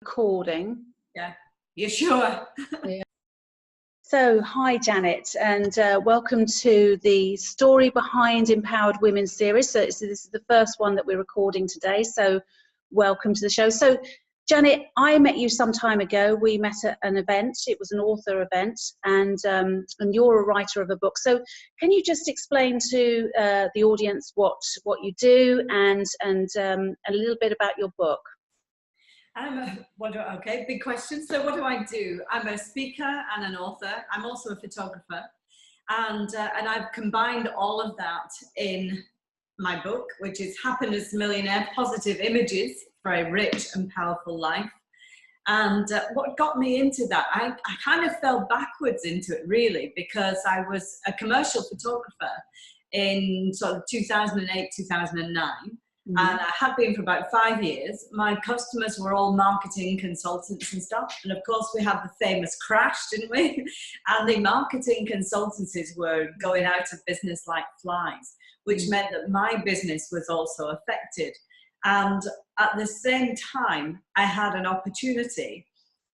Recording. Yeah, you sure? Yeah. So, hi Janet, and welcome to the Story Behind Empowered Women series. So this is the first one that we're recording today, so welcome to the show. So Janet, I met you some time ago. We met at an event. It was an author event, and you're a writer of a book. So can you just explain to the audience what you do and a little bit about your book? Okay, big question. So what do? I'm a speaker and an author. I'm also a photographer, and I've combined all of that in my book, which is Happiness Millionaire: Positive Images for a Rich and Powerful Life. And what got me into that, I kind of fell backwards into it really, because I was a commercial photographer in sort of 2008, 2009. And I had been for about 5 years. My customers were all marketing consultants and stuff. And of course, we had the famous crash, didn't we? And the marketing consultancies were going out of business like flies, which meant that my business was also affected. And at the same time, I had an opportunity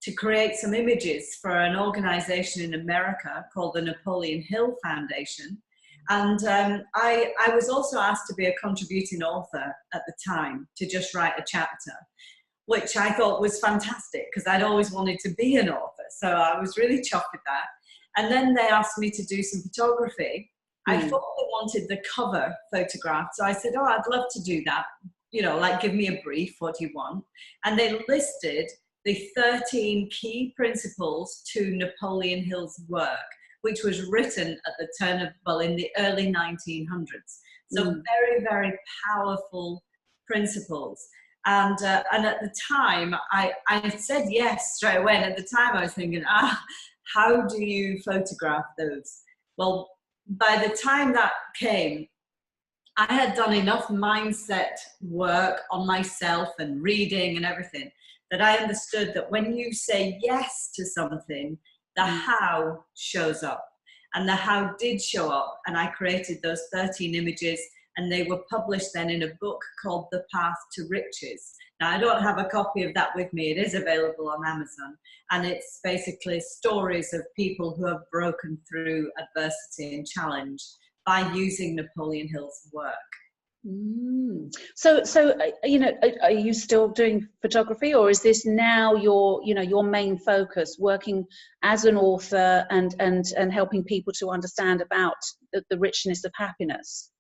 to create some images for an organization in America called the Napoleon Hill Foundation. And I was also asked to be a contributing author at the time, to just write a chapter, which I thought was fantastic because I'd always wanted to be an author. So I was really chuffed with that. And then they asked me to do some photography. I thought they wanted the cover photographed. So I said, oh, I'd love to do that. You know, like, give me a brief, what do you want? And they listed the 13 key principles to Napoleon Hill's work, which was written at the turn of, well, in the early 1900s. So very, very powerful principles. And at the time, I said yes straight away. And at the time I was thinking, how do you photograph those? Well, by the time that came, I had done enough mindset work on myself and reading and everything that I understood that when you say yes to something, the how shows up. And the how did show up, and I created those 13 images, and they were published then in a book called The Path to Riches. Now, I don't have a copy of that with me. It is available on Amazon, and it's basically stories of people who have broken through adversity and challenge by using Napoleon Hill's work. So you know, are you still doing photography, or is this now your main focus, working as an author and helping people to understand about the richness of happiness?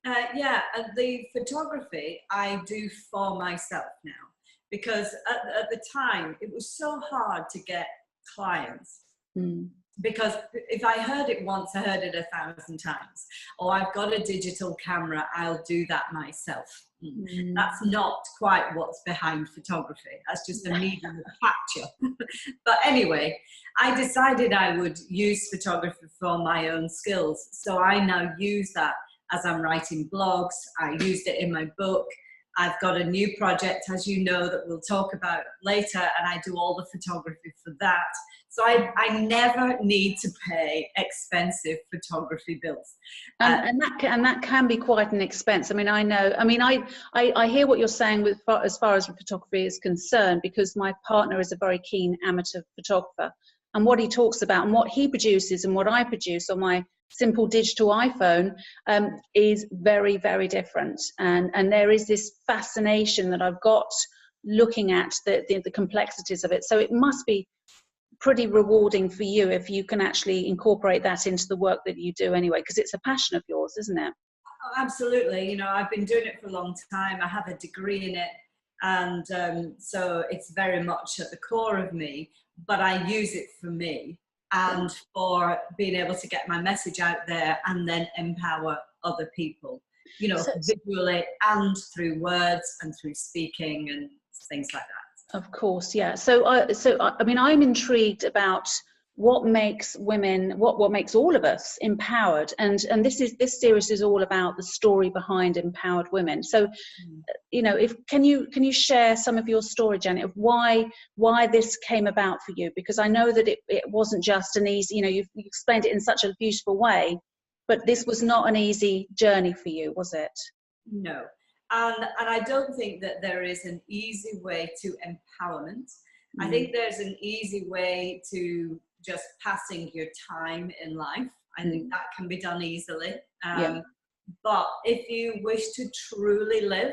Yeah, the photography I do for myself now, because at the time it was so hard to get clients. Because if I heard it once, I heard it 1,000 times. Oh, I've got a digital camera, I'll do that myself. That's not quite what's behind photography. That's just a medium of capture. But anyway, I decided I would use photography for my own skills. So I now use that as I'm writing blogs. I used it in my book. I've got a new project, as you know, that we'll talk about later, and I do all the photography for that. So I never need to pay expensive photography bills. And that can be quite an expense. I mean, I know. I mean, I hear what you're saying as far as photography is concerned, because my partner is a very keen amateur photographer, and what he talks about and what he produces and what I produce on my simple digital iPhone is very, very different. And there is this fascination that I've got looking at the complexities of it. So it must be pretty rewarding for you if you can actually incorporate that into the work that you do anyway, because it's a passion of yours, isn't it? Oh, absolutely. You know, I've been doing it for a long time. I have a degree in it, and so it's very much at the core of me, but I use it for me and for being able to get my message out there and then empower other people, you know, visually and through words and through speaking and things like that. Of course, yeah. So I mean, I'm intrigued about what makes women, what makes all of us empowered, and this series is all about the story behind empowered women. So, you know, can you share some of your story, Janet, of why this came about for you? Because I know that it wasn't just an easy, you know, you explained it in such a beautiful way, but this was not an easy journey for you, was it? No. And I don't think that there is an easy way to empowerment. I think there's an easy way to just passing your time in life. I think that can be done easily. But if you wish to truly live,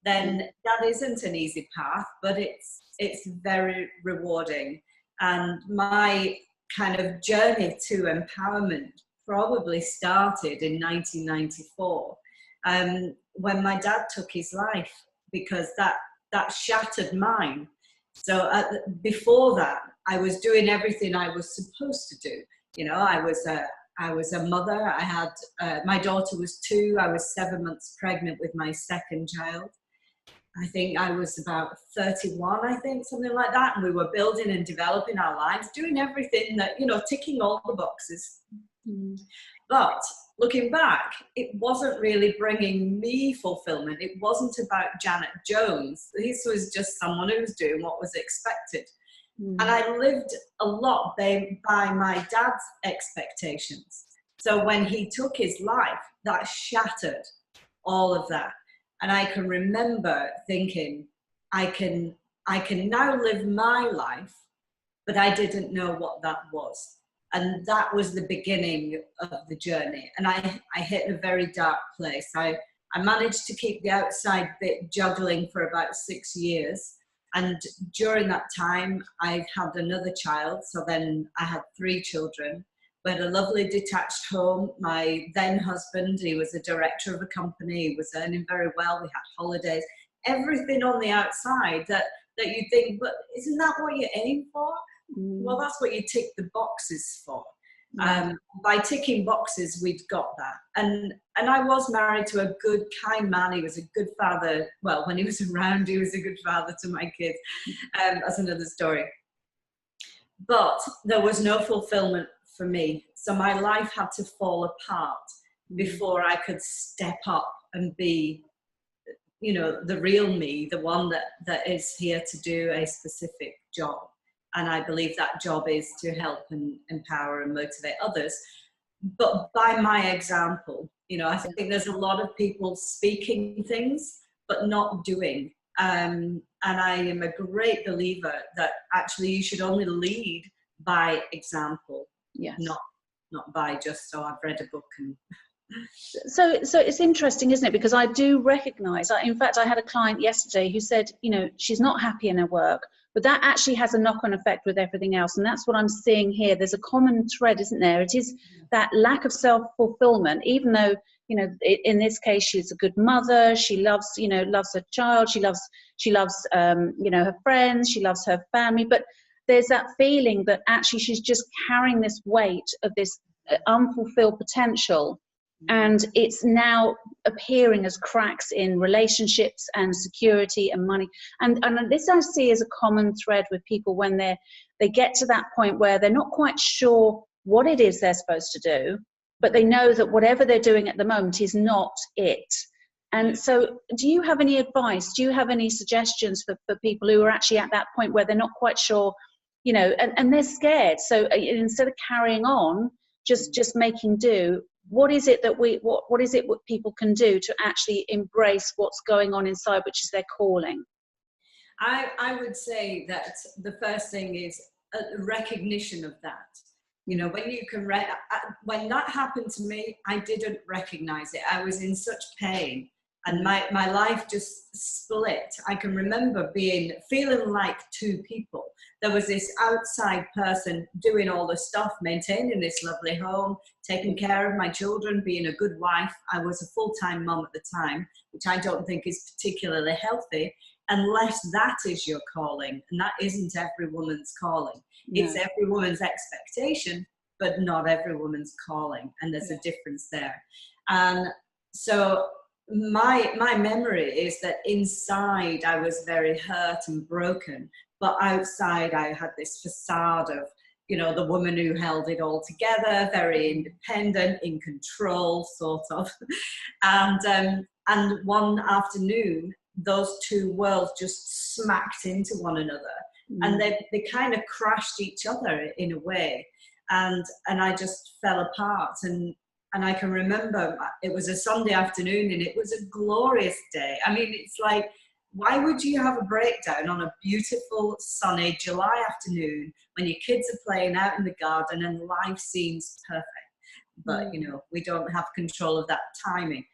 then that isn't an easy path, but it's very rewarding. And my kind of journey to empowerment probably started in 1994, when my dad took his life, because that shattered mine. So before that, I was doing everything I was supposed to do. You know, I was a mother. I had my daughter was 2. I was 7 months pregnant with my second child. I think I was about 31, I think, something like that. And we were building and developing our lives, doing everything that, you know, ticking all the boxes. But looking back, it wasn't really bringing me fulfillment. It wasn't about Janet Jones. This was just someone who was doing what was expected. And I lived a lot by my dad's expectations. So when he took his life, that shattered all of that. And I can remember thinking, I can now live my life, but I didn't know what that was. And that was the beginning of the journey. And I hit a very dark place. I managed to keep the outside bit juggling for about 6 years. And during that time, I had another child. So then I had 3 children. We had a lovely detached home. My then husband, he was a director of a company. He was earning very well. We had holidays. Everything on the outside that you think, but isn't that what you aim for? Well, that's what you tick the boxes for. By ticking boxes, we'd got that. And I was married to a good, kind man. He was a good father. Well, when he was around, he was a good father to my kids. That's another story. But there was no fulfillment for me. So my life had to fall apart before I could step up and be, you know, the real me, the one that is here to do a specific job. And I believe that job is to help and empower and motivate others. But by my example, you know, I think there's a lot of people speaking things, but not doing. And I am a great believer that actually you should only lead by example, not by just, oh, I've read a book. And So it's interesting, isn't it? Because I do recognize, in fact, I had a client yesterday who said, you know, she's not happy in her work, but that actually has a knock-on effect with everything else. And that's what I'm seeing here. There's a common thread, isn't there? It is that lack of self-fulfillment, even though, you know, in this case, she's a good mother. She loves, you know, loves her child. She loves, you know, her friends. She loves her family. But there's that feeling that actually she's just carrying this weight of this unfulfilled potential. And it's now appearing as cracks in relationships and security and money. And this I see as a common thread with people when they get to that point where they're not quite sure what it is they're supposed to do, but they know that whatever they're doing at the moment is not it. And so do you have any advice? Do you have any suggestions for people who are actually at that point where they're not quite sure, you know, and they're scared? So instead of carrying on, just making do, what is it that what is it what people can do to actually embrace what's going on inside, which is their calling? I would say that the first thing is a recognition of that. You know, when you can when that happened to me, I didn't recognize it. I was in such pain, and my life just split. I can remember feeling like 2 people. There was this outside person doing all the stuff, maintaining this lovely home, taking care of my children, being a good wife. I was a full-time mum at the time, which I don't think is particularly healthy, unless that is your calling. And that isn't every woman's calling. No. It's every woman's expectation, but not every woman's calling. And there's a difference there. And so my memory is that inside I was very hurt and broken, but outside I had this facade of, you know, the woman who held it all together, very independent, in control, sort of. And one afternoon, those 2 worlds just smacked into one another, and they kind of crashed each other in a way, and I just fell apart. And I can remember it was a Sunday afternoon and it was a glorious day. I mean, it's like, why would you have a breakdown on a beautiful sunny July afternoon when your kids are playing out in the garden and life seems perfect? But, you know, we don't have control of that timing.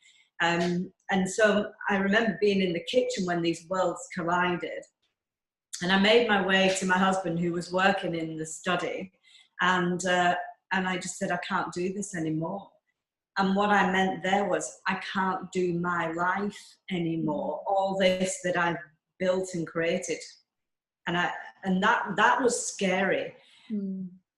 And so I remember being in the kitchen when these worlds collided. And I made my way to my husband, who was working in the study. And I just said, I can't do this anymore. And what I meant there was, I can't do my life anymore. All this that I've built and created. And that was scary.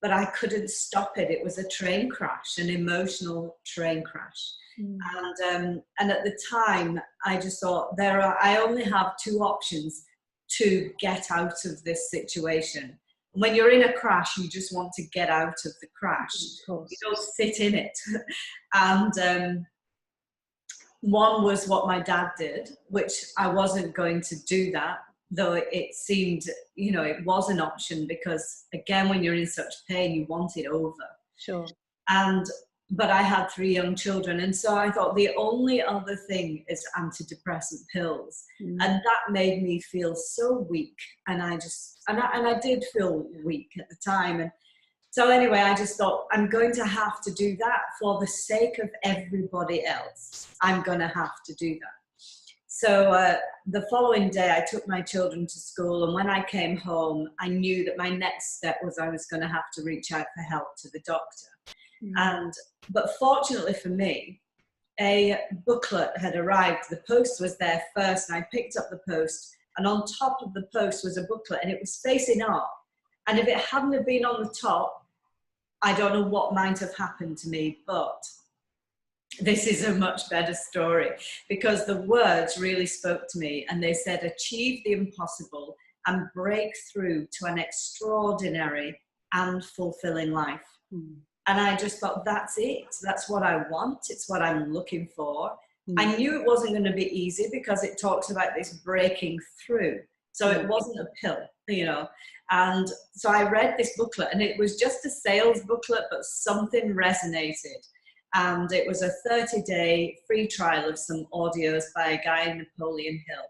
But I couldn't stop it. It was a train crash, an emotional train crash. And at the time, I just thought, I only have two options to get out of this situation. When you're in a crash, you just want to get out of the crash. You don't sit in it. And one was what my dad did, which I wasn't going to do that, though it seemed, you know, it was an option, because again, when you're in such pain, you want it over. Sure. But I had 3 young children, and so I thought the only other thing is antidepressant pills. And that made me feel so weak, and I did feel weak at the time. And so anyway, I just thought, I'm going to have to do that for the sake of everybody else. I'm going to have to do that. So the following day, I took my children to school, and when I came home, I knew that my next step was I was going to have to reach out for help to the doctor. But fortunately for me, a booklet had arrived. The post was there first, and I picked up the post, and on top of the post was a booklet, and it was facing up. And if it hadn't have been on the top, I don't know what might have happened to me, but this is a much better story, because the words really spoke to me, and they said, achieve the impossible and break through to an extraordinary and fulfilling life. And I just thought, that's it. That's what I want. It's what I'm looking for. I knew it wasn't going to be easy, because it talks about this breaking through. So it wasn't a pill, you know. And so I read this booklet, and it was just a sales booklet, but something resonated. And it was a 30-day free trial of some audios by a guy in Napoleon Hill.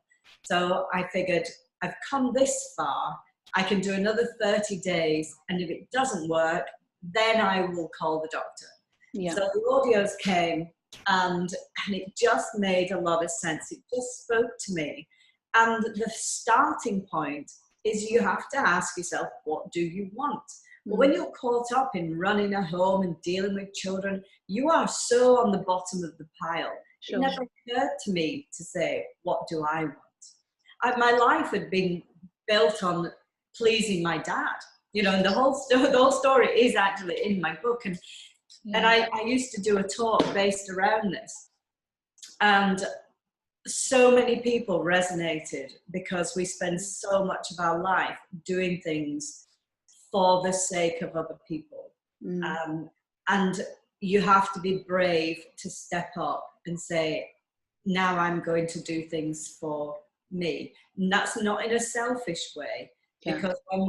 So I figured, I've come this far. I can do another 30 days. And if it doesn't work, then I will call the doctor. So the audios came, and it just made a lot of sense. It just spoke to me. And the starting point is, you have to ask yourself, what do you want? Well, when you're caught up in running a home and dealing with children, you are so on the bottom of the pile. It never occurred to me to say, what do I want? My life had been built on pleasing my dad. You know, and the whole story is actually in my book. And I used to do a talk based around this. And so many people resonated, because we spend so much of our life doing things for the sake of other people. And you have to be brave to step up and say, now I'm going to do things for me. And that's not in a selfish way. Because when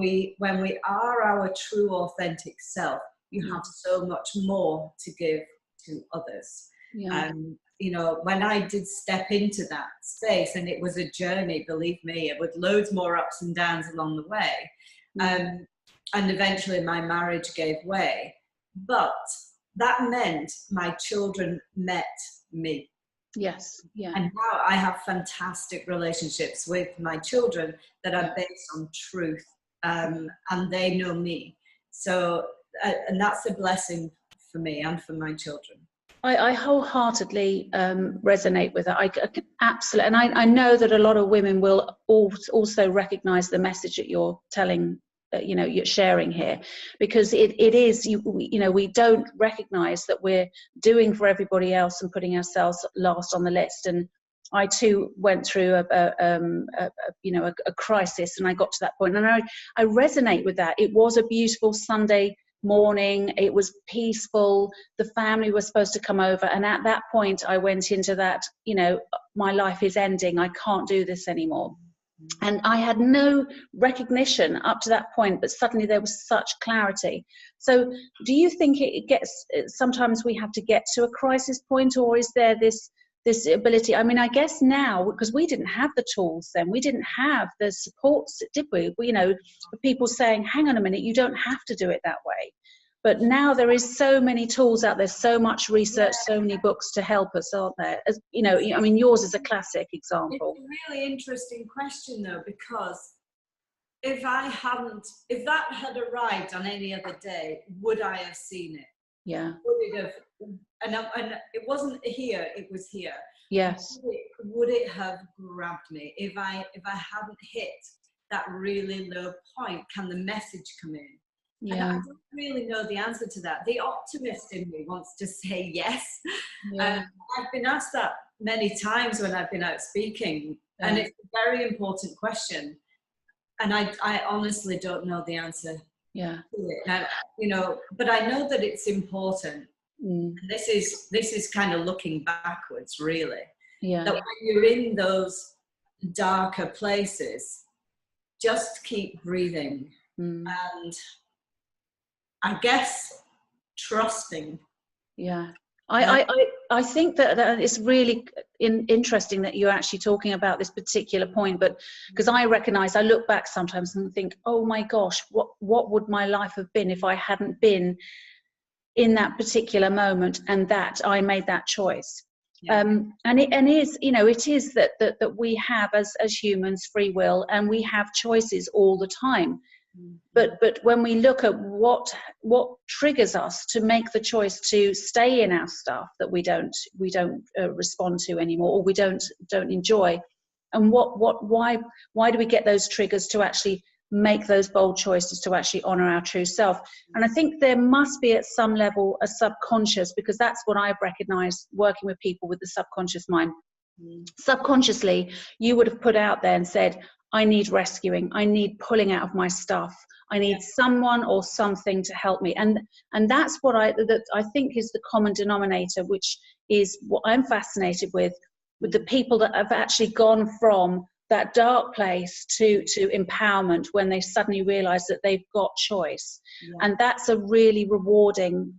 we are our true, authentic self, you have so much more to give to others. You know, when I did step into that space, and it was a journey, believe me, with loads more ups and downs along the way. And eventually my marriage gave way. But that meant my children met me. And now I have fantastic relationships with my children that are based on truth, and they know me. So, and that's a blessing for me and for my children. I wholeheartedly resonate with that. I can absolutely, and I know that a lot of women will also recognize the message that you're telling, you know, you're sharing here, because it is, you know, we don't recognize that we're doing for everybody else and putting ourselves last on the list. And I too went through a crisis, and I got to that point, and I resonate with that. It was a beautiful Sunday morning. It was peaceful. The family was supposed to come over, and at that point I went into that, you know, my life is ending. I can't do this anymore. And I had no recognition up to that point, but suddenly there was such clarity. So do you think it gets, sometimes we have to get to a crisis point, or is there this ability? I mean, I guess now, because we didn't have the tools then, we didn't have the supports, did we? You know, people saying, hang on a minute, you don't have to do it that way. But now there is so many tools out there, so much research, so many books to help us, aren't there? As, you know, I mean, yours is a classic example. It's a really interesting question, though, because if that had arrived on any other day, would I have seen it? Yeah. Would it have? And it wasn't here; it was here. Yes. Would it have grabbed me if I hadn't hit that really low point? Can the message come in? Yeah. And I don't really know the answer to that. The optimist in me wants to say yes. Yeah. I've been asked that many times when I've been out speaking, and it's a very important question. And I honestly don't know the answer. Yeah. To it. Now, you know, but I know that it's important. And this is kind of looking backwards, really. Yeah. That when you're in those darker places, just keep breathing. And I guess trusting. Yeah. I think that it's really interesting that you're actually talking about this particular point, but because I recognize, I look back sometimes and think, oh my gosh, what would my life have been if I hadn't been in that particular moment and that I made that choice. Yeah. And it is, you know, it is that we have as humans free will, and we have choices all the time. But when we look at what triggers us to make the choice to stay in our stuff that we don't respond to anymore, or we don't enjoy, and why do we get those triggers to actually make those bold choices to actually honor our true self? And I think there must be at some level a subconscious, because that's what I've recognized working with people with the subconscious mind. Subconsciously, you would have put out there and said, I need rescuing, I need pulling out of my stuff, I need someone or something to help me. And that's what I think is the common denominator, which is what I'm fascinated with the people that have actually gone from that dark place to empowerment, when they suddenly realize that they've got choice. And that's a really rewarding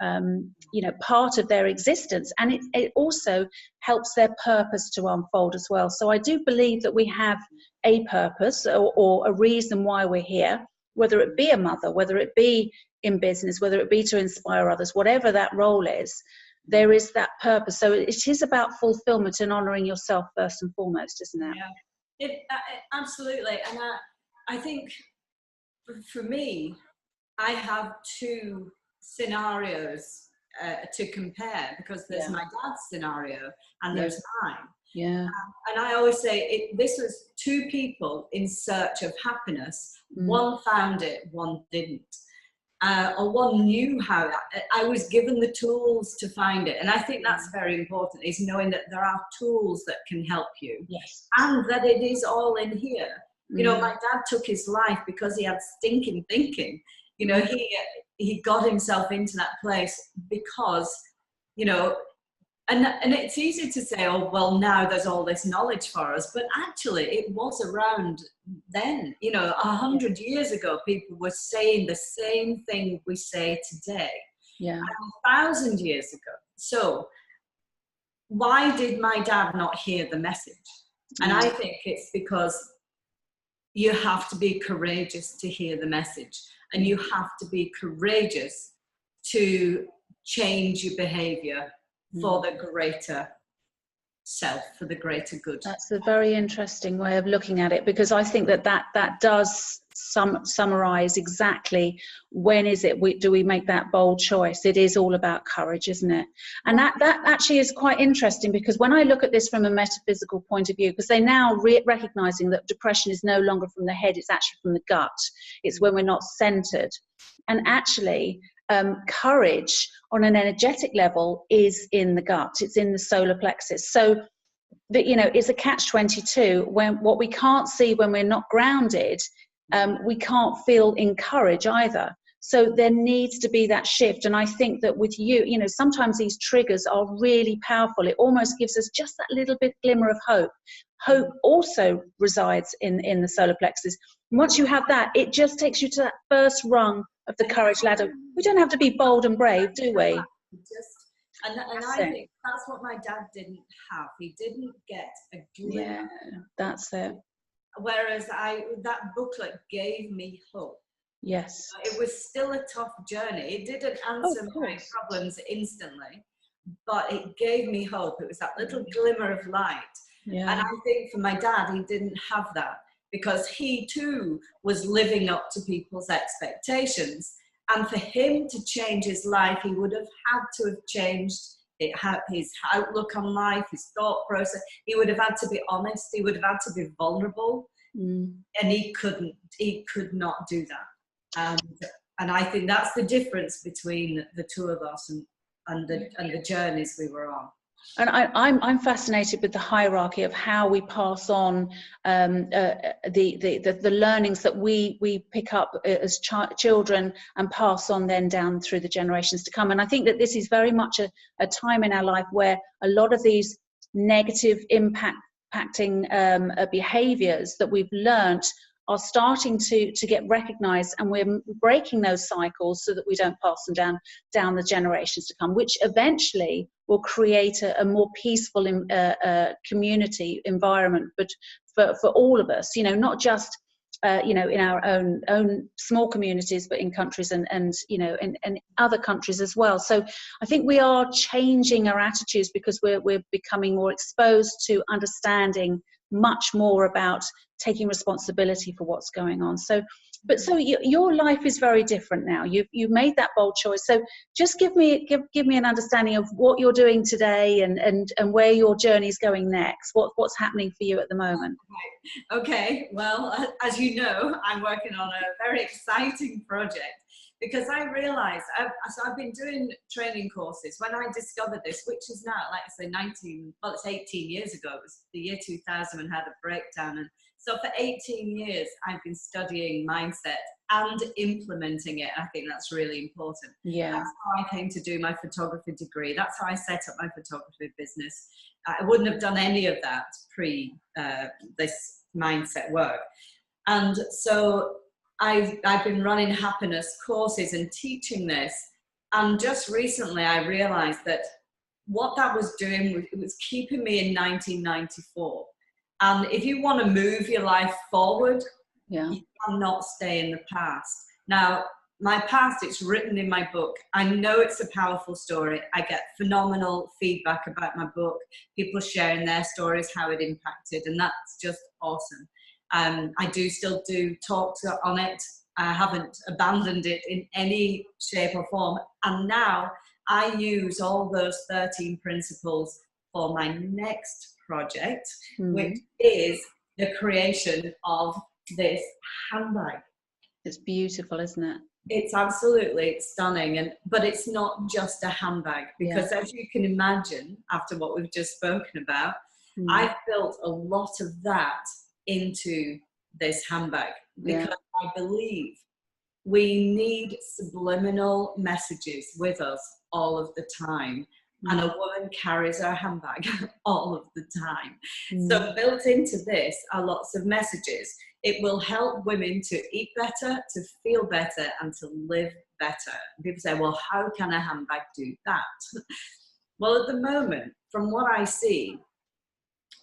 part of their existence, and it also helps their purpose to unfold as well. So I do believe that we have a purpose or a reason why we're here, whether it be a mother, whether it be in business, whether it be to inspire others, whatever that role is, there is that purpose. So it is about fulfillment and honoring yourself first and foremost, isn't it? Absolutely. And I think for me, I have two scenarios to compare, because there's my dad's scenario and there's mine. Yeah. And I always say this was two people in search of happiness. One found it, one didn't. Or one knew how. I was given the tools to find it. And I think that's very important, is knowing that there are tools that can help you. Yes. And that it is all in here. You know, my dad took his life because he had stinking thinking. You know, he got himself into that place because, you know, and it's easy to say, oh, well, now there's all this knowledge for us. But actually, it was around then. You know, 100 years ago, people were saying the same thing we say today. Yeah. 1,000 years ago. So why did my dad not hear the message? And I think it's because you have to be courageous to hear the message. And you have to be courageous to change your behavior for the greater self, for the greater good. That's a very interesting way of looking at it, because I think that does summarize exactly when is it do we make that bold choice. It is all about courage, isn't it? And that actually is quite interesting, because when I look at this from a metaphysical point of view, because they're now recognizing that depression is no longer from the head, it's actually from the gut. It's when we're not centered. And actually, courage on an energetic level is in the gut, it's in the solar plexus. So that, you know, it's a catch-22. When what we can't see when we're not grounded, we can't feel encouraged either. So there needs to be that shift. And I think that with you know, sometimes these triggers are really powerful. It almost gives us just that little bit glimmer of hope. hope also resides in the solar plexus. And once you have that, it just takes you to that first rung of the courage ladder. We don't have to be bold and brave, do we? And I think that's what my dad didn't have. He didn't get a glimmer. Yeah, that's it. Whereas that booklet gave me hope. Yes. It was still a tough journey. It didn't answer my problems instantly, but it gave me hope. It was that little glimmer of light. Yeah. And I think for my dad, he didn't have that, because he too was living up to people's expectations. And for him to change his life, he would have had to have changed his outlook on life, his thought process. He would have had to be honest. He would have had to be vulnerable. And he could not do that. And I think that's the difference between the two of us and the journeys we were on. And I'm fascinated with the hierarchy of how we pass on the learnings that we pick up as children and pass on then down through the generations to come. And I think that this is very much a time in our life where a lot of these negative impacting behaviors that we've learnt are starting to get recognized, and we're breaking those cycles so that we don't pass them down the generations to come, which eventually will create a more peaceful community environment, but for all of us, not just in our own small communities, but in countries and in other countries as well. So I think we are changing our attitudes because we're becoming more exposed to understanding much more about taking responsibility for what's going on. So your life is very different now. You've made that bold choice. So just give me an understanding of what you're doing today and where your journey is going next. What's happening for you at the moment? Okay. Well, as you know, I'm working on a very exciting project, because I realized I've been doing training courses when I discovered this, which is now, like I say, it's 18 years ago. It was the year 2000 and had a breakdown. And so for 18 years, I've been studying mindset and implementing it. I think that's really important. Yeah. That's how I came to do my photography degree. That's how I set up my photography business. I wouldn't have done any of that pre this mindset work. And so I've been running happiness courses and teaching this. And just recently I realized that what that was doing, it was keeping me in 1994. And if you want to move your life forward, you cannot stay in the past. Now, my past, it's written in my book. I know it's a powerful story. I get phenomenal feedback about my book, people sharing their stories, how it impacted, and that's just awesome. I do still do talks on it. I haven't abandoned it in any shape or form. And now I use all those 13 principles for my next project, which is the creation of this handbag. It's beautiful, isn't it? It's absolutely stunning. But it's not just a handbag, because as you can imagine, after what we've just spoken about, I've built a lot of that into this handbag, because I believe we need subliminal messages with us all of the time. And a woman carries her handbag all of the time. So built into this are lots of messages. It will help women to eat better, to feel better, and to live better. And people say, well, how can a handbag do that? Well, at the moment, from what I see,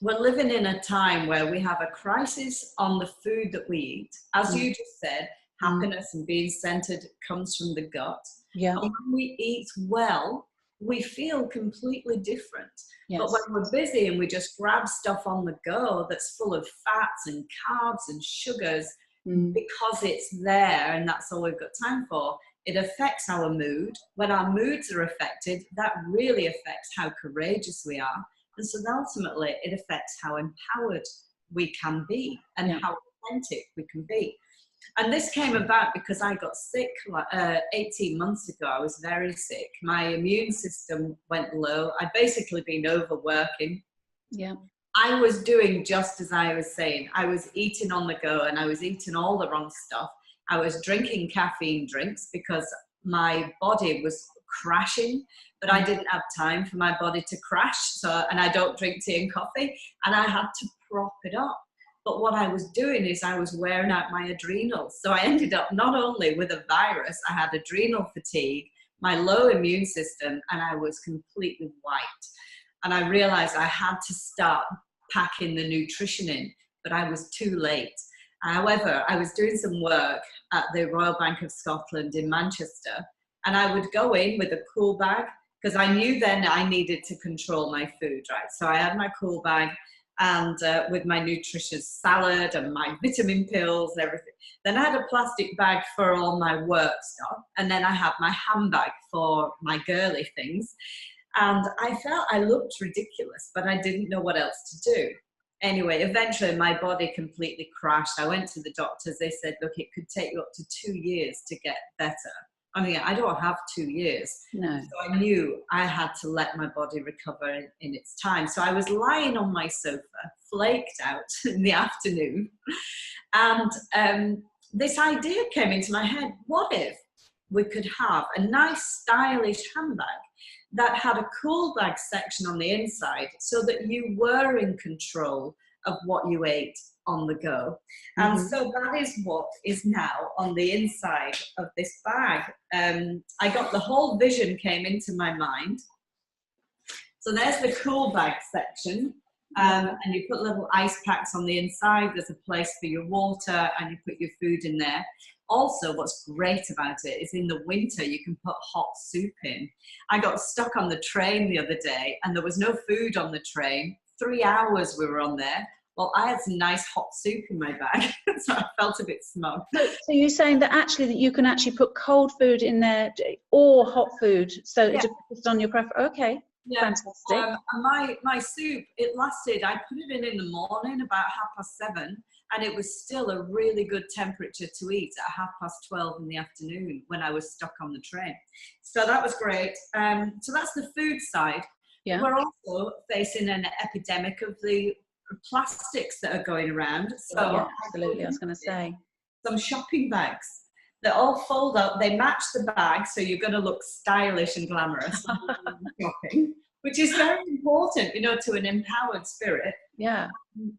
we're living in a time where we have a crisis on the food that we eat. As you just said, happiness and being centered comes from the gut. And when we eat well, we feel completely different. But when we're busy and we just grab stuff on the go that's full of fats and carbs and sugars, because it's there and that's all we've got time for, it affects our mood. When our moods are affected, that really affects how courageous we are. And so ultimately, it affects how empowered we can be and how authentic we can be. And this came about because I got sick 18 months ago. I was very sick. My immune system went low. I'd basically been overworking. I was doing just as I was saying. I was eating on the go, and I was eating all the wrong stuff. I was drinking caffeine drinks because my body was crashing, but I didn't have time for my body to crash. And I don't drink tea and coffee. And I had to prop it up. But what I was doing is I was wearing out my adrenals. So I ended up not only with a virus, I had adrenal fatigue, my low immune system, and I was completely wiped. And I realized I had to start packing the nutrition in, but I was too late. However, I was doing some work at the Royal Bank of Scotland in Manchester, and I would go in with a cool bag because I knew then I needed to control my food, right? So I had my cool bag and with my nutritious salad and my vitamin pills, everything. Then I had a plastic bag for all my work stuff, and then I had my handbag for my girly things. And I felt I looked ridiculous, but I didn't know what else to do. Anyway, eventually my body completely crashed. I went to the doctors. They said, look, it could take you up to 2 years to get better. I mean, I don't have 2 years. No. So I knew I had to let my body recover in its time. So I was lying on my sofa, flaked out in the afternoon. And this idea came into my head. What if we could have a nice, stylish handbag that had a cool bag section on the inside so that you were in control of what you ate on the go. And so that is what is now on the inside of this bag. I got the whole vision came into my mind. So there's the cool bag section. And you put little ice packs on the inside. There's a place for your water and you put your food in there. Also, what's great about it is in the winter, you can put hot soup in. I got stuck on the train the other day and there was no food on the train. 3 hours we were on there. Well, I had some nice hot soup in my bag, so I felt a bit smug. So you're saying that actually that you can actually put cold food in there or hot food, so it depends on your preference. Okay, fantastic. My soup, it lasted, I put it in the morning about 7:30, and it was still a really good temperature to eat at 12:30 in the afternoon when I was stuck on the train. So that was great. So that's the food side. Yeah. We're also facing an epidemic of the plastics that are going around. So yeah, absolutely, I was going to say. Some shopping bags that all fold up, they match the bag, so you're going to look stylish and glamorous shopping, which is very important, you know, to an empowered spirit. Yeah.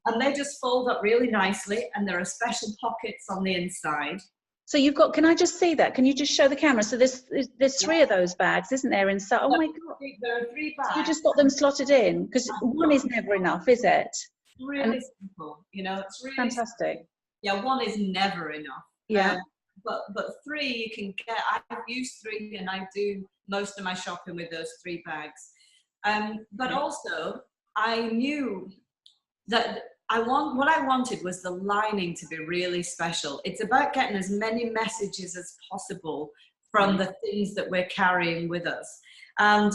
And they just fold up really nicely, and there are special pockets on the inside. So you've got, can I just see that? Can you just show the camera? So there's 3 of those bags, isn't there, inside? Oh my God. There are 3 bags. So you just got them slotted in? Because one is never enough, is it? Really simple, you know, it's really fantastic. Simple. Yeah, 1 is never enough. Yeah. But 3 you can get. I've used 3 and I do most of my shopping with those 3 bags. But also I knew that what I wanted was the lining to be really special. It's about getting as many messages as possible from the things that we're carrying with us. And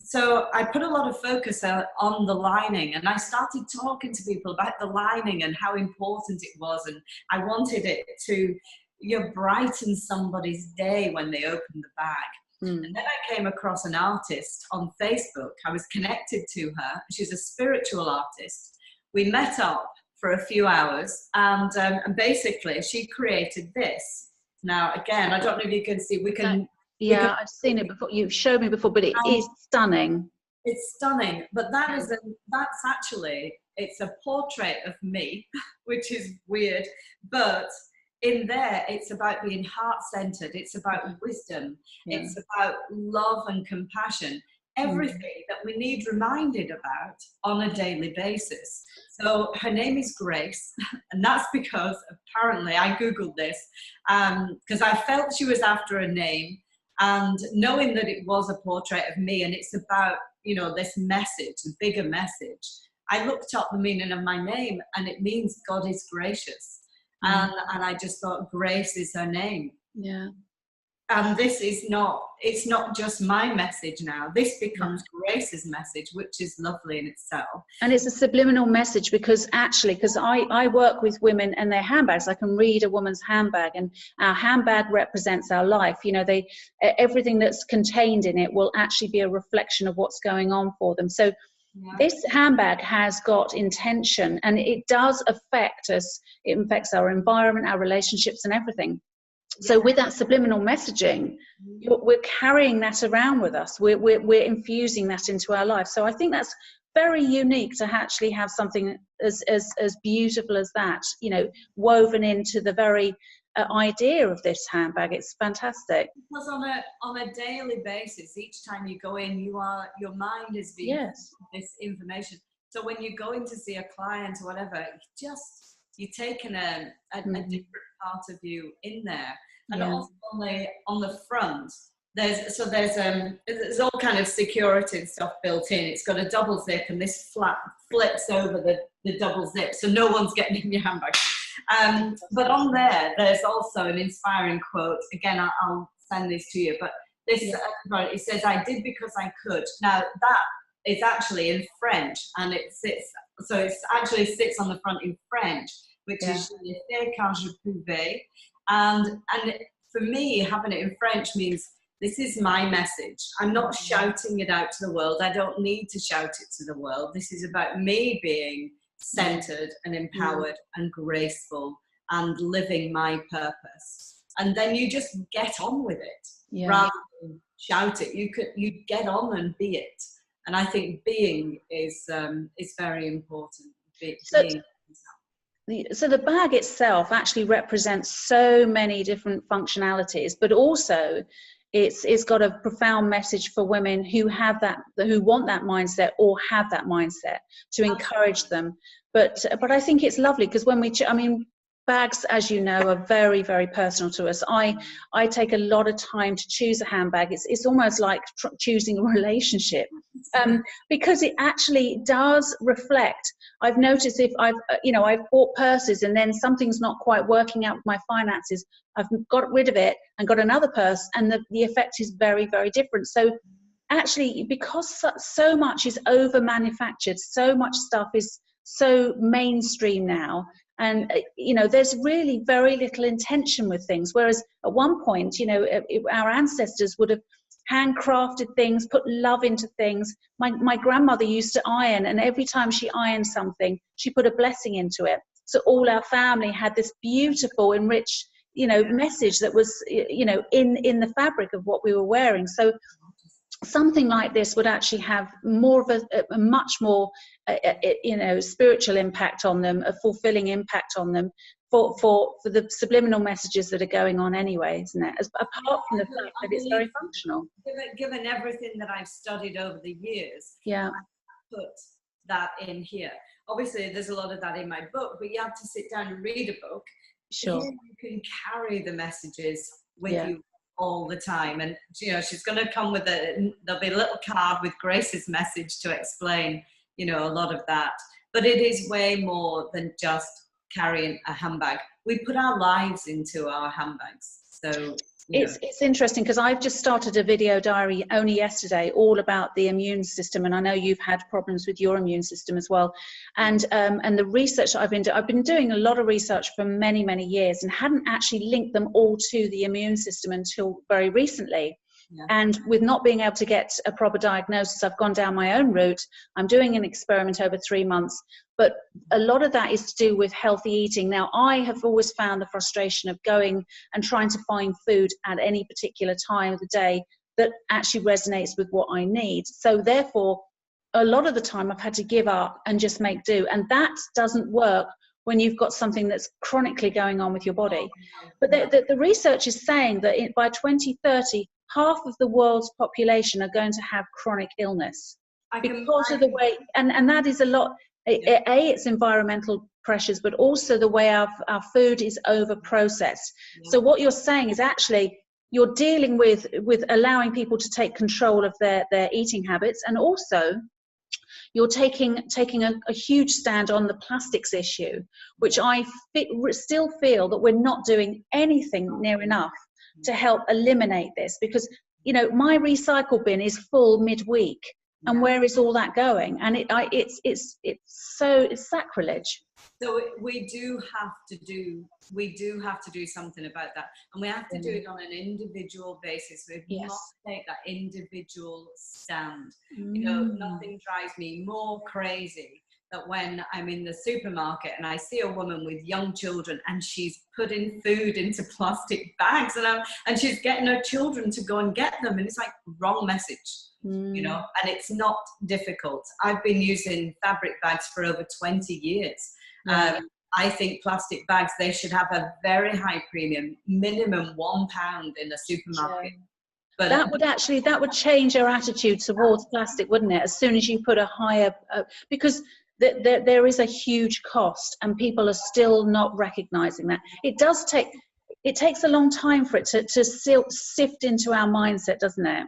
so I put a lot of focus on the lining, and I started talking to people about the lining and how important it was. And I wanted it to, you know, brighten somebody's day when they opened the bag. And then I came across an artist on Facebook. I was connected to her. She's a spiritual artist. We met up for a few hours, and basically she created this. Now, again, I don't know if you can see, yeah, I've seen it before. You've showed me before, but it is stunning. It's stunning, but that's actually, it's a portrait of me, which is weird, but in there, it's about being heart-centered. It's about wisdom. Yeah. It's about love and compassion. Everything that we need reminded about on a daily basis. So her name is Grace, and that's because apparently I Googled this because I felt she was after a name, and knowing that it was a portrait of me and it's about, you know, this message, a bigger message, I looked up the meaning of my name, and it means God is gracious. And I just thought Grace is her name. Yeah. And this is not, it's not just my message now. This becomes Grace's message, which is lovely in itself. And it's a subliminal message because I work with women and their handbags. I can read a woman's handbag, and our handbag represents our life. You know, everything that's contained in it will actually be a reflection of what's going on for them. So this handbag has got intention, and it does affect us. It affects our environment, our relationships, and everything. So with that subliminal messaging, we're carrying that around with us. We're infusing that into our life. So I think that's very unique to actually have something as beautiful as that, you know, woven into the very idea of this handbag. It's fantastic. Because on a daily basis, each time you go in, your mind is being Yes. this information. So when you go in to see a client or whatever, you're taking a different part of you in there. And also on the front, there's all kind of security and stuff built in. It's got a double zip, and this flap flips over the double zip, so no one's getting in your handbag. But on there's also an inspiring quote. Again, I'll send this to you. But this, it says, "I did because I could." Now that is actually in French, and it actually sits on the front in French, which is "Je l'ai fait quand je pouvais." And for me, having it in French means this is my message. I'm not shouting it out to the world. I don't need to shout it to the world. This is about me being centered and empowered and graceful and living my purpose. And then you just get on with it rather than shout it. You get on and be it. And I think being is very important. So the bag itself actually represents so many different functionalities, but also it's got a profound message for women who want that mindset or have that mindset, to encourage them. But I think it's lovely because bags, as you know, are very, very personal to us. I take a lot of time to choose a handbag. It's almost like choosing a relationship, because it actually does reflect. I've noticed if I've bought purses and then something's not quite working out with my finances, I've got rid of it and got another purse, and the effect is very, very different. So actually, because so much is over manufactured, so much stuff is so mainstream now, and there's really very little intention with things, whereas at one point, our ancestors would have handcrafted things, put love into things. My grandmother used to iron, and every time she ironed something, she put a blessing into it, so all our family had this beautiful, enriched message that was in the fabric of what we were wearing. So something like this would actually have more of a much more spiritual impact on them, a fulfilling impact on them, for the subliminal messages that are going on anyway, isn't it? Apart from the fact that it's very functional. Given everything that I've studied over the years, I put that in here. Obviously, there's a lot of that in my book, but you have to sit down and read a book. Sure. Here you can carry the messages with you all the time, and she's going to come with there'll be a little card with Grace's message to explain a lot of that. But it is way more than just carrying a handbag. We put our lives into our handbags. So it's interesting because I've just started a video diary only yesterday all about the immune system, and I know you've had problems with your immune system as well, and the research that I've been doing a lot of research for many, many years, and hadn't actually linked them all to the immune system until very recently. And with not being able to get a proper diagnosis, I've gone down my own route. I'm doing an experiment over 3 months, but a lot of that is to do with healthy eating. Now, I have always found the frustration of going and trying to find food at any particular time of the day that actually resonates with what I need. So therefore, a lot of the time I've had to give up and just make do. And that doesn't work when you've got something that's chronically going on with your body. But the research is saying that by 2030, half of the world's population are going to have chronic illness because of the way, and that is a lot. It's environmental pressures, but also the way our food is over processed. So what you're saying is actually you're dealing with allowing people to take control of their eating habits, and also you're taking a huge stand on the plastics issue, which I still feel that we're not doing anything near enough to help eliminate this, because my recycle bin is full midweek, and where is all that going? And it's sacrilege. So we do have to do something about that, and we have to do it on an individual basis. We must take that individual stand. Nothing drives me more crazy that when I'm in the supermarket and I see a woman with young children and she's putting food into plastic bags, and she's getting her children to go and get them, and it's like, wrong message. you know, and it's not difficult. I've been using fabric bags for over 20 years. Yeah. I think plastic bags, they should have a very high premium, minimum £1 in a supermarket. But that would change our attitude towards plastic, wouldn't it? As soon as you put a higher, because there is a huge cost, and people are still not recognizing that. It takes a long time for it to sift into our mindset, doesn't it?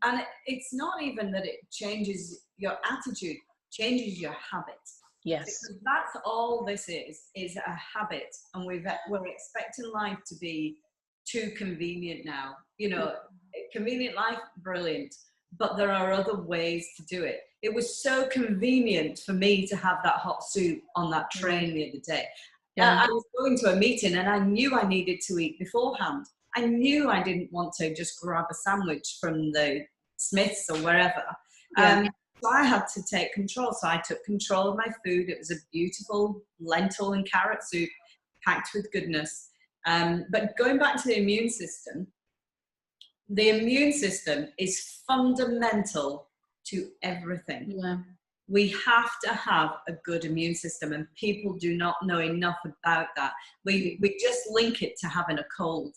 And it's not even that it changes your attitude, changes your habit. Yes. Because that's all this is a habit. And we're expecting life to be too convenient now. You know, convenient life, brilliant. But there are other ways to do it. It was so convenient for me to have that hot soup on that train the other day. I was going to a meeting and I knew I needed to eat beforehand. I knew I didn't want to just grab a sandwich from the Smiths or wherever. So I had to take control. So I took control of my food. It was a beautiful lentil and carrot soup packed with goodness. But going back to the immune system is fundamental to everything. Yeah. We have to have a good immune system, and people do not know enough about that. We just link it to having a cold,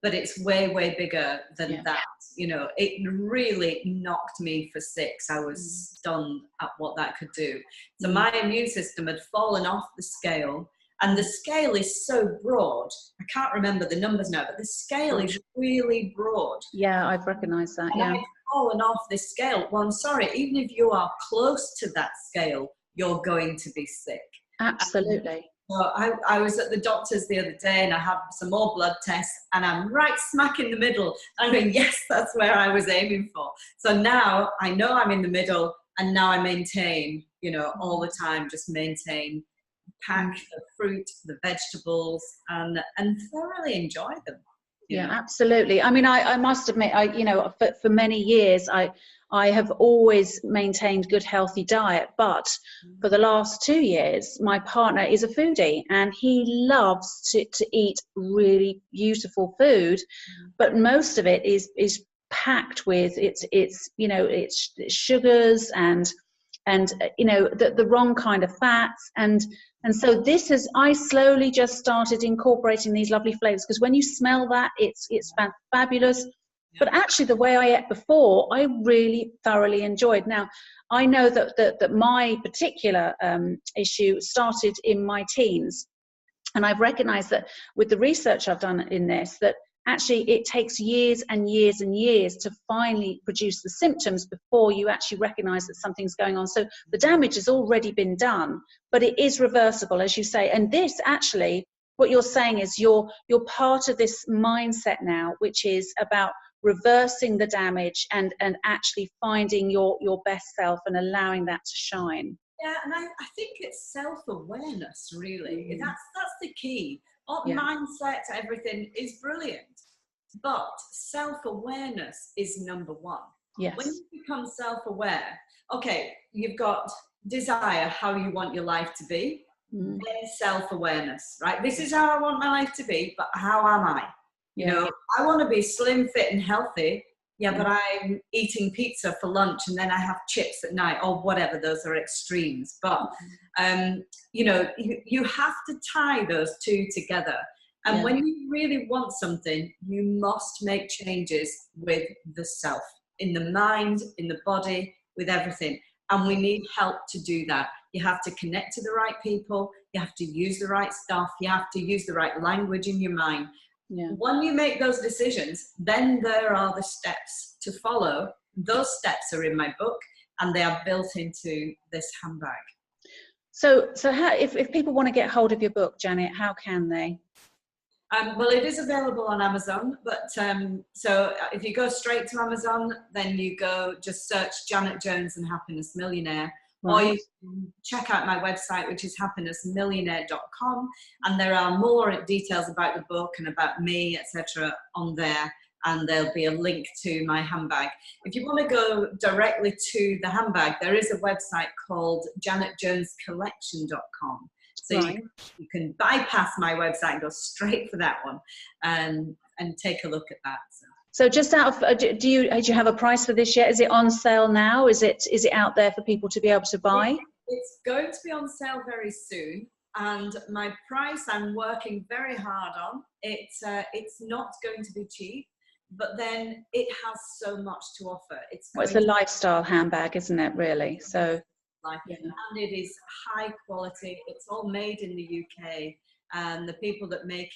but it's way, way bigger than that. You know, it really knocked me for 6. I was stunned at what that could do. So my immune system had fallen off the scale, and the scale is so broad. I can't remember the numbers now, but the scale is really broad. Yeah, I've recognized that. And I've fallen off this scale. Well, I'm sorry, even if you are close to that scale, you're going to be sick. Absolutely. So I was at the doctor's the other day and I had some more blood tests, and I'm right smack in the middle. I'm going, yes, that's where I was aiming for. So now I know I'm in the middle, and now I maintain, you know, all the time, just maintain, pack the fruit, the vegetables, and thoroughly enjoy them. Yeah, absolutely. I mean, I must admit, for many years, I have always maintained good, healthy diet. But for the last 2 years, my partner is a foodie, and he loves to eat really beautiful food. But most of it is packed with it's sugars and the wrong kind of fats, and so I slowly just started incorporating these lovely flavors, because when you smell that, it's fabulous. But actually, the way I ate before, I really thoroughly enjoyed. Now, I know that my particular issue started in my teens, and I've recognized that with the research I've done in this, that actually it takes years and years and years to finally produce the symptoms before you actually recognize that something's going on. So the damage has already been done, but it is reversible, as you say. And this actually, what you're saying is you're part of this mindset now, which is about reversing the damage and actually finding your best self and allowing that to shine. Yeah, and I think it's self-awareness, really. That's the key. Mindset, everything is brilliant, but self-awareness is number one. Yes. When you become self-aware, okay, you've got desire, how you want your life to be, then self-awareness, right? This is how I want my life to be, but how am I? You know, I want to be slim, fit, and healthy. Yeah, but I'm eating pizza for lunch and then I have chips at night, or whatever. Those are extremes. But, you have to tie those two together. And when you really want something, you must make changes with the self, in the mind, in the body, with everything. And we need help to do that. You have to connect to the right people. You have to use the right stuff. You have to use the right language in your mind. Yeah. When you make those decisions, then there are the steps to follow. Those steps are in my book, and they are built into this handbag. So how, if people want to get hold of your book, Janet, how can they? Well, it is available on Amazon, but so if you go straight to Amazon, then you just search Janet Jones and Happiness Millionaire. Or you can check out my website, which is happinessmillionaire.com, and there are more details about the book and about me, etc. on there, and there'll be a link to my handbag. If you want to go directly to the handbag, there is a website called janetjonescollection.com. So you can bypass my website and go straight for that one and take a look at that. So just out of, do you have a price for this yet? Is it on sale now? Is it out there for people to be able to buy? It's going to be on sale very soon. And my price, I'm working very hard on. It's not going to be cheap, but then it has so much to offer. It's a lifestyle handbag, isn't it, really? So, yeah. And it is high quality. It's all made in the UK, and the people that make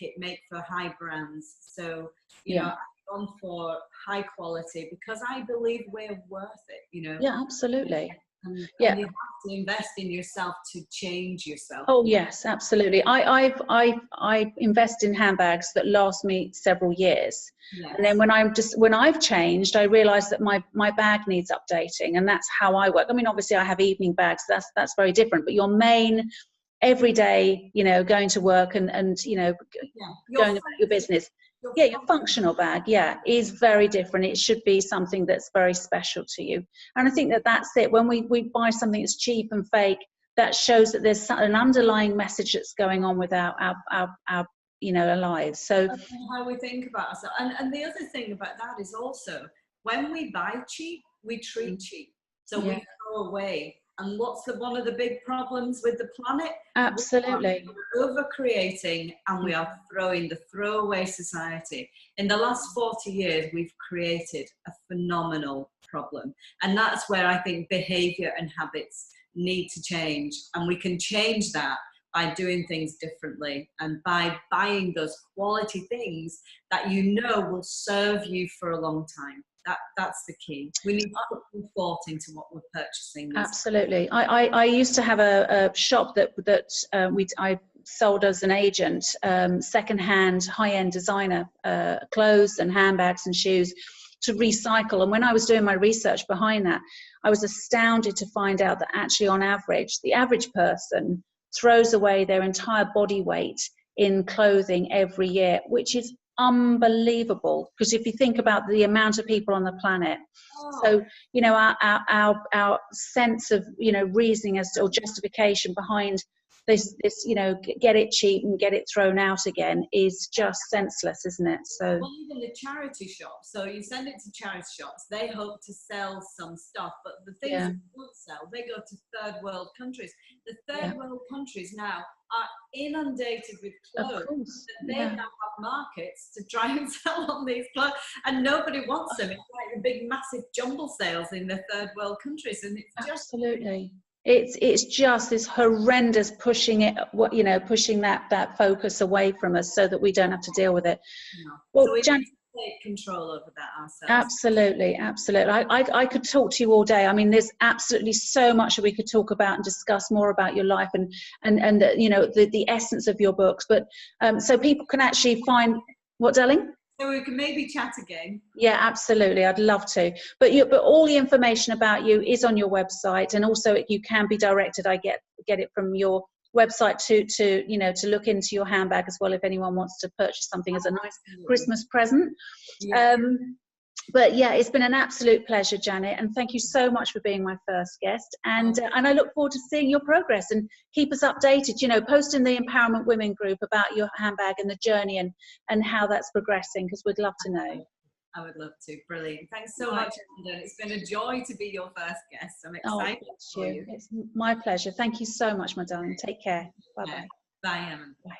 for high brands. So, you know, I've gone for high quality because I believe we're worth it, you know. Yeah, absolutely. And you have to invest in yourself to change yourself. Oh yes, absolutely. I invest in handbags that last me several years, and then when I've changed, I realised that my bag needs updating, and that's how I work. I mean, obviously, I have evening bags. That's very different. But your main everyday, you know, going to work and you know, going about your business. Your functional bag, is very different. It should be something that's very special to you. And I think that that's it. When we buy something that's cheap and fake, that shows that there's an underlying message that's going on with our you know, our lives. So that's how we think about ourselves. And the other thing about that is also when we buy cheap, we treat cheap. So we throw away. And what's one of the big problems with the planet? Absolutely. We're over-creating and we are throwing the throwaway society. In the last 40 years, we've created a phenomenal problem. And that's where I think behavior and habits need to change. And we can change that by doing things differently and by buying those quality things that you know will serve you for a long time. That's the key. We need to put some thought into what we're purchasing. Absolutely. I used to have a shop that I sold as an agent, secondhand high-end designer clothes and handbags and shoes to recycle. And when I was doing my research behind that, I was astounded to find out that actually on average, the average person throws away their entire body weight in clothing every year, which is unbelievable, because if you think about the amount of people on the planet, so you know our sense of, you know, reasoning as to, or justification behind this you know, get it cheap and get it thrown out again is just senseless, isn't it? So well, even the charity shops, so you send it to charity shops, they hope to sell some stuff, but the things that don't sell, they go to third world countries. The third world countries now are inundated with clothes that they now have markets to try and sell on these clothes, and nobody wants them. It's like the big massive jumble sales in the third world countries, and it's just it's just this horrendous pushing that focus away from us so that we don't have to deal with it. Well, so we need to take control over that ourselves. Absolutely. I could talk to you all day. I mean, there's absolutely so much that we could talk about and discuss more about your life and you know, the essence of your books. But so people can actually find what, darling? So we can maybe chat again. Yeah, absolutely. I'd love to. But all the information about you is on your website, and also you can be directed. I get it from your website to you know, to look into your handbag as well if anyone wants to purchase something as a nice Christmas present. But yeah, it's been an absolute pleasure, Janet, and thank you so much for being my first guest. And I look forward to seeing your progress, and keep us updated. You know, post in the Empowerment Women group about your handbag and the journey and how that's progressing, because we'd love to know. I would love to. Brilliant. Thanks so much, Amanda. It's been a joy to be your first guest. I'm excited for you. It's my pleasure. Thank you so much, my darling. Take care. Bye-bye. Bye, Amanda. Bye.